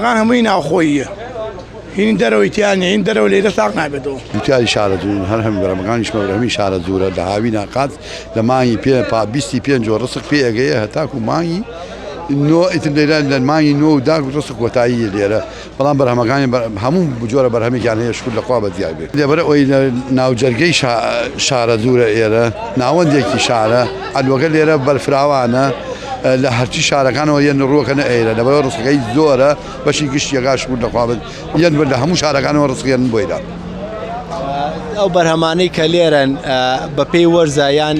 مەقان هەمووی ناوخۆییە هین دەرەوەیتیان هین دەرەوە لێرە ساق نابێتەوە دوتیاری شارە جوون هەر هەم بەرەمەکانیش مەبرەمی شارە جوورە لە هاوی ناقات لە مانگی بیستی پێنج ڕسق پێ ئەگەیە هەتاکو مانگی نۆ ئیتر لێرە لە مانگی نۆ و داک ڕسق کۆتاییە لێرە بەڵام بەرهەمەکانی هەموو جۆرە بەرهەمێکیان هەیە شکر لەخوا بەدیار بێت لێبەرە ئەوی ناوجەرگەی شارە جوورە ئێرە ناوەندێکی شارە ئەلوەکە لێرە بەرفراوانە لە هەرچی شارەکانەوە یەن ڕووەکەنە ئێرە لەبەر ڕسقەکەی زۆرە بەشی گشتیەکە شکر لەخوا بێت یەن لە هەموو شارەکانەوە ڕسقیان بۆیدا ئەو بەرهەمانەی کە لێرەن بە پێی وەرزە یان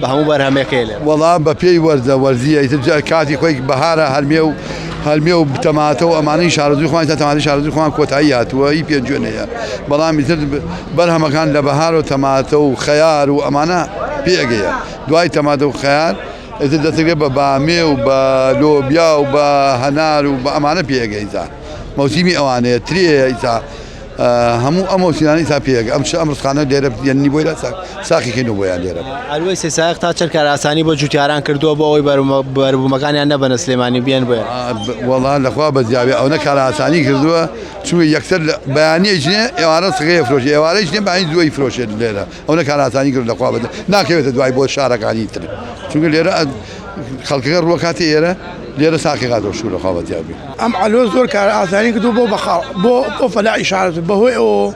بە هەموو بەرهەمێکەکەی لێ وەڵام بە پێی وەرزە وەرزیە ئیتر کاتی خۆی بەهارە هەرمێ و تەماتە و ئەمانەی شارەزوی خۆیان تا تەماتی شارەزوی خۆیان کۆتایی هاتووە هی پێنجوێنەیە بەڵام ئیتر بەرهەمەکان لە بەهار و تەماتە و خەیار و ئەمانە پێگەیە دوای تەماتە و خەیار ئیتر دەتەکرێت بە بامێ و بە لۆبیا و بە هەنار و بە ئەمانە پێگەیتا مەوسیمی ئەوانەیە ترێ ئیتا هەموو ئەمۆسیانی تا پێگە ئەم ڕستخانە لێرە یەنی بۆی ساقیکەین و بۆیان لێرە ئەلوەی سێسایق تا چەند کاراسانی بۆ جوتیاران کردووە بۆ ئەوەی بەربوومەکانیان نەبەنە سلێمانی بێن بۆیە وەڵا لەخوا بەزیاوی ئەوە کاراسانی کردووە چونکە یەکسەر بەیانیەیچنێ ئێوارە سقەیە فرۆشی ئێوارەیش نێ بەعین زۆی فرۆشێت لێرە ئەوە کاراسانی کرد لەخوا بەدە ناکەوێتە دوای بۆ شارەکانی تر چونکە لێرە خەڵکەکە ڕووە کاتی ئێرە لێرە ساقی قادر شو لەخوا بەزیابی ئەم ئەلۆ زۆر کار ئاسانی کردو بۆ فەلاحی شارەت بەهۆی ئەوە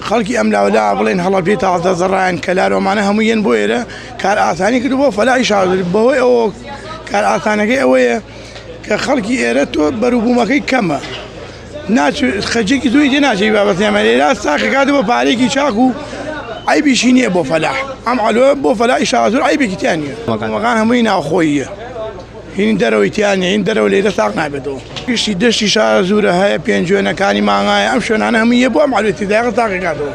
خەڵکی ئەم لاوەلا بڵێن هەڵەبێت تازە زەڕایان کەلارۆمانە هەموویان بۆ ئێرە کار ئاسانی کردو بۆ فەلاحی شارەت بەهۆی ئەوە کار ئاسانەکەی ئەوەیە کە خەڵکی ئێرە تۆ بەروبوومەکەی کەمە خەجێکی زۆری دێ ناچێت بابەتیامە لێرە ساقی کاتە بە پارێکی چاک و عیبیشی نییە بۆ فەلاح ئەم ئەلۆ بۆ فەلاحی شارەت عیبێکی تیان نییە مەقان هەمووی ناوخۆییە هین دەرەوەیتیان هین دەرەوە لێرە ساق نابێتەوە گشتی دەشتی شارە زوورە هەیە پێنجوێنەکانی مانگایە ئەم شوێنانە هەموویە بۆ ئەم ئەلوێتی داغ ساقی کاتەوە